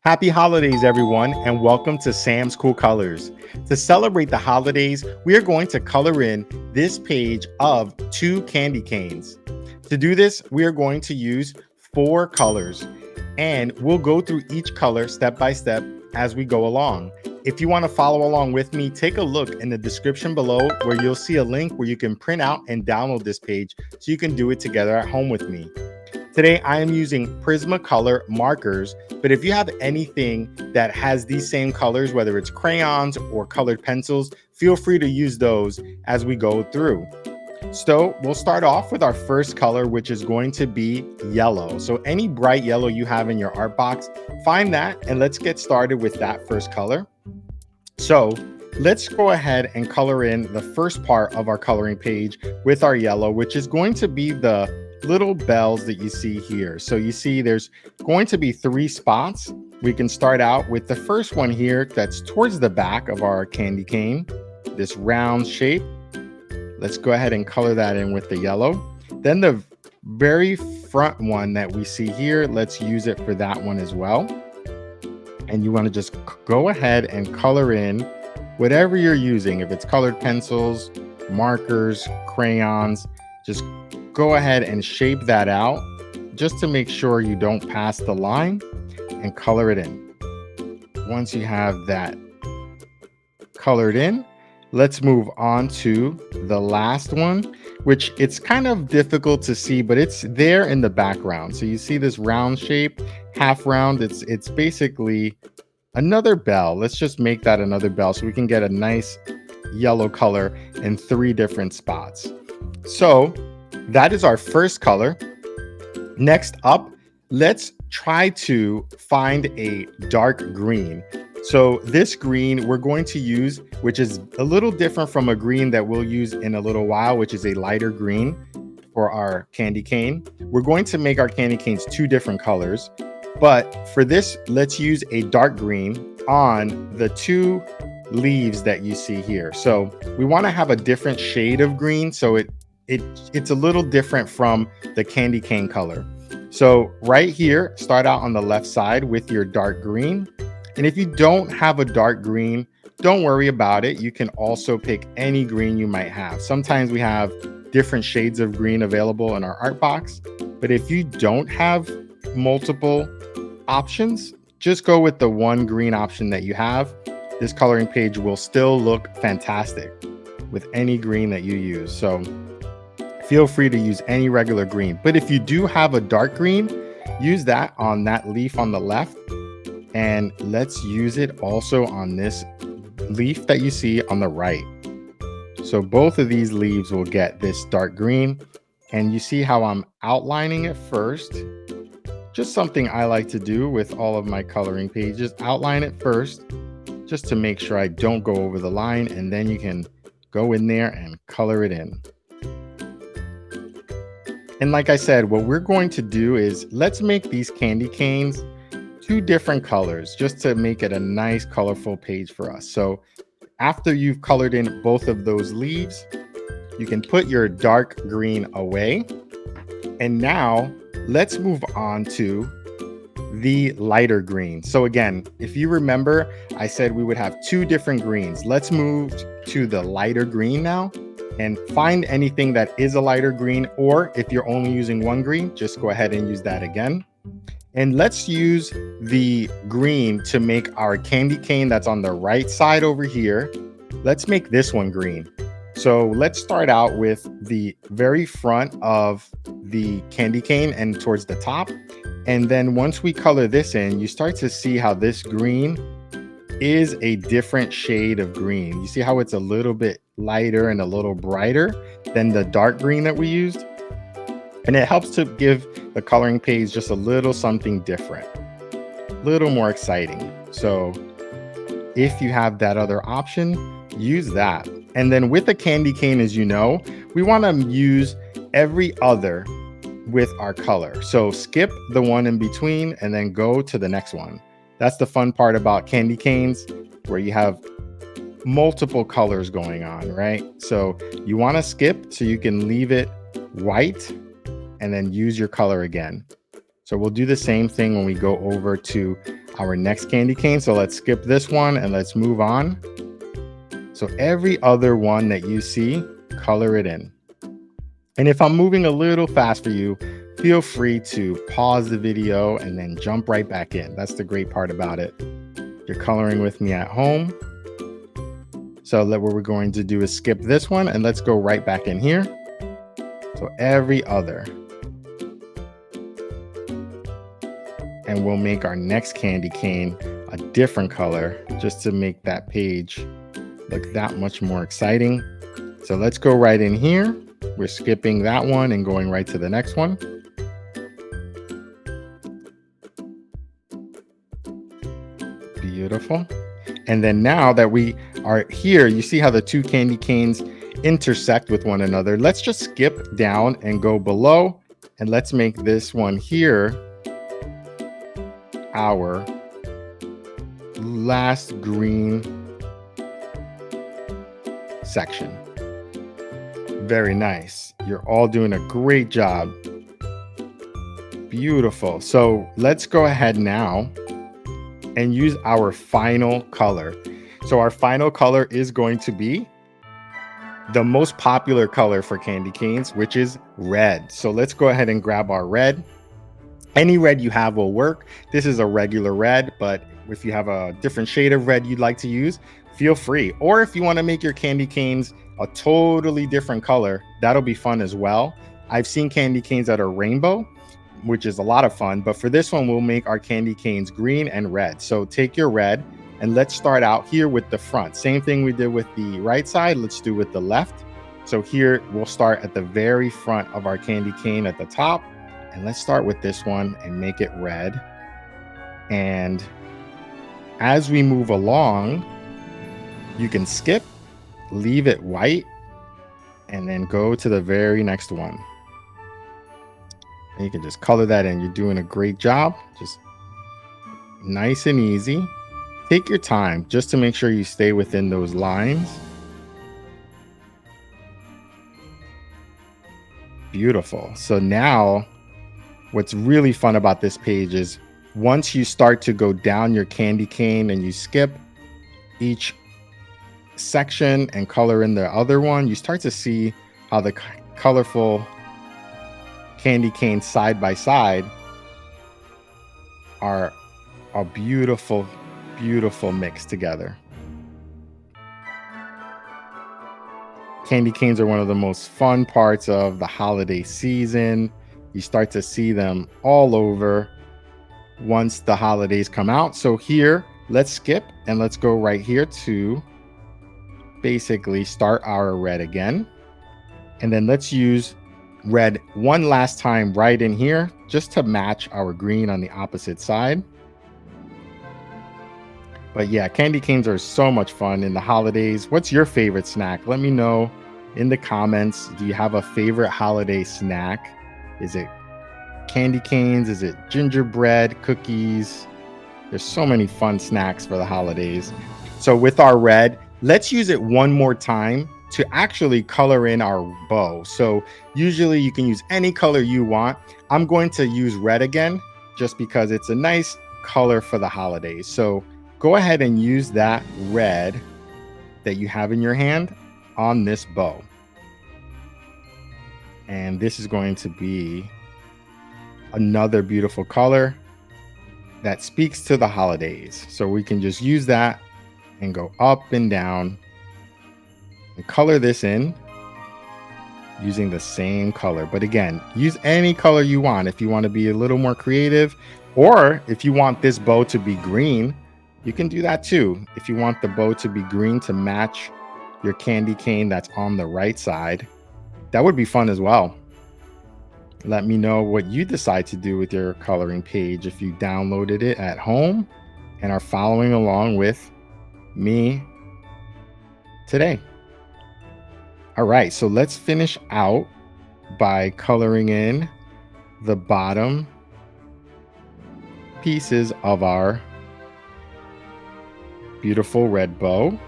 Happy holidays, everyone, and welcome to Sam's Cool Colors. To celebrate the holidays, we are going to color in this page of 2 candy canes. To do this, we are going to use 4 colors, and we'll go through each color step by step as we go along. If you want to follow along with me, take a look in the description below where you'll see a link where you can print out and download this page so you can do it together at home with me. Today, I am using Prismacolor markers, but if you have anything that has these same colors, whether it's crayons or colored pencils, feel free to use those as we go through. So we'll start off with our first color, which is going to be yellow. So any bright yellow you have in your art box, find that and let's get started with that first color. So let's go ahead and color in the first part of our coloring page with our yellow, which is going to be the little bells that you see here. So you see there's going to be 3 spots. We can start out with the first one here that's towards the back of our candy cane, this round shape. Let's go ahead and color that in with the yellow. Then the very front one that we see here, let's use it for that one as well. And you want to just go ahead and color in whatever you're using. If it's colored pencils, markers, crayons, just go ahead and shape that out just to make sure you don't pass the line and color it in. Once you have that colored in, let's move on to the last one, which it's kind of difficult to see, but it's there in the background. So you see this round shape, half round. It's basically another bell. Let's just make that another bell so we can get a nice yellow color in 3 different spots. So that is our first color. Next up, let's try to find a dark green. So this green we're going to use, which is a little different from a green that we'll use in a little while, which is a lighter green for our candy cane. We're going to make our candy canes 2 different colors, but for this, let's use a dark green on the 2 leaves that you see here. So we want to have a different shade of green, so it's a little different from the candy cane color. So right here, start out on the left side with your dark green. And if you don't have a dark green, don't worry about it. You can also pick any green you might have. Sometimes we have different shades of green available in our art box. But if you don't have multiple options, just go with the one green option that you have. This coloring page will still look fantastic with any green that you use. So feel free to use any regular green. But if you do have a dark green, use that on that leaf on the left. And let's use it also on this leaf that you see on the right. So both of these leaves will get this dark green. And you see how I'm outlining it first. Just something I like to do with all of my coloring pages. Outline it first, just to make sure I don't go over the line. And then you can go in there and color it in. And like I said, what we're going to do is let's make these candy canes 2 different colors just to make it a nice colorful page for us. So after you've colored in both of those leaves, you can put your dark green away. And now let's move on to the lighter green. So again, if you remember, I said we would have 2 different greens. Let's move to the lighter green now. And find anything that is a lighter green, or if you're only using one green, just go ahead and use that again. And let's use the green to make our candy cane that's on the right side over here. Let's make this one green. So let's start out with the very front of the candy cane and towards the top. And then once we color this in, you start to see how this green is a different shade of green. You see how it's a little bit lighter and a little brighter than the dark green that we used? And it helps to give the coloring page just a little something different, a little more exciting. So if you have that other option, use that. And then with the candy cane, as you know, we want to use every other with our color. So skip the one in between and then go to the next one. That's the fun part about candy canes, where you have multiple colors going on, right? So you want to skip so you can leave it white and then use your color again. So we'll do the same thing when we go over to our next candy cane. So let's skip this one and let's move on. So every other one that you see, color it in. And if I'm moving a little fast for you, feel free to pause the video and then jump right back in. That's the great part about it. You're coloring with me at home. So what we're going to do is skip this one and let's go right back in here. So every other. And we'll make our next candy cane a different color just to make that page look that much more exciting. So let's go right in here. We're skipping that one and going right to the next one. Beautiful. And then now that we are here, you see how the two candy canes intersect with one another. Let's just skip down and go below, and let's make this one here our last green section. Very nice. You're all doing a great job. Beautiful. So let's go ahead now and use our final color. So our final color is going to be the most popular color for candy canes, which is red. So let's go ahead and grab our red. Any red you have will work. This is a regular red, but if you have a different shade of red you'd like to use, feel free. Or if you want to make your candy canes a totally different color, that'll be fun as well. I've seen candy canes that are rainbow, which is a lot of fun, but for this one, we'll make our candy canes green and red. So take your red and let's start out here with the front. Same thing we did with the right side, let's do with the left. So here we'll start at the very front of our candy cane at the top, and let's start with this one and make it red. And as we move along, you can skip, leave it white, and then go to the very next one. And you can just color that in. You're doing a great job. Just nice and easy. Take your time just to make sure you stay within those lines. Beautiful. So now what's really fun about this page is once you start to go down your candy cane and you skip each section and color in the other one, you start to see how the colorful candy canes side by side are a beautiful, beautiful mix together. Candy canes are one of the most fun parts of the holiday season. You start to see them all over once the holidays come out. So here, let's skip and let's go right here to basically start our red again. And then let's use red one last time right in here just to match our green on the opposite side. But yeah, candy canes are so much fun in the holidays. What's your favorite snack? Let me know in the comments. Do you have a favorite holiday snack? Is it candy canes? Is it gingerbread, cookies? There's so many fun snacks for the holidays. So with our red, let's use it one more time to actually color in our bow. So usually you can use any color you want. I'm going to use red again just because it's a nice color for the holidays. So go ahead and use that red that you have in your hand on this bow. And this is going to be another beautiful color that speaks to the holidays. So we can just use that and go up and down and color this in using the same color. But again, use any color you want. If you want to be a little more creative, or if you want this bow to be green, you can do that too. If you want the bow to be green to match your candy cane that's on the right side, that would be fun as well. Let me know what you decide to do with your coloring page if you downloaded it at home and are following along with me today. All right, so let's finish out by coloring in the bottom pieces of our beautiful red bow.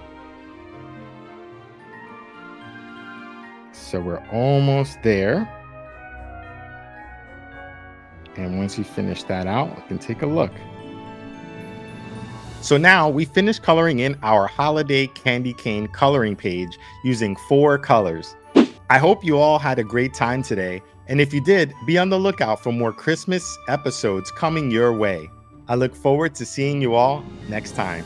So we're almost there. And once you finish that out, we can take a look. So now we finished coloring in our holiday candy cane coloring page using 4 colors. I hope you all had a great time today. And if you did, be on the lookout for more Christmas episodes coming your way. I look forward to seeing you all next time.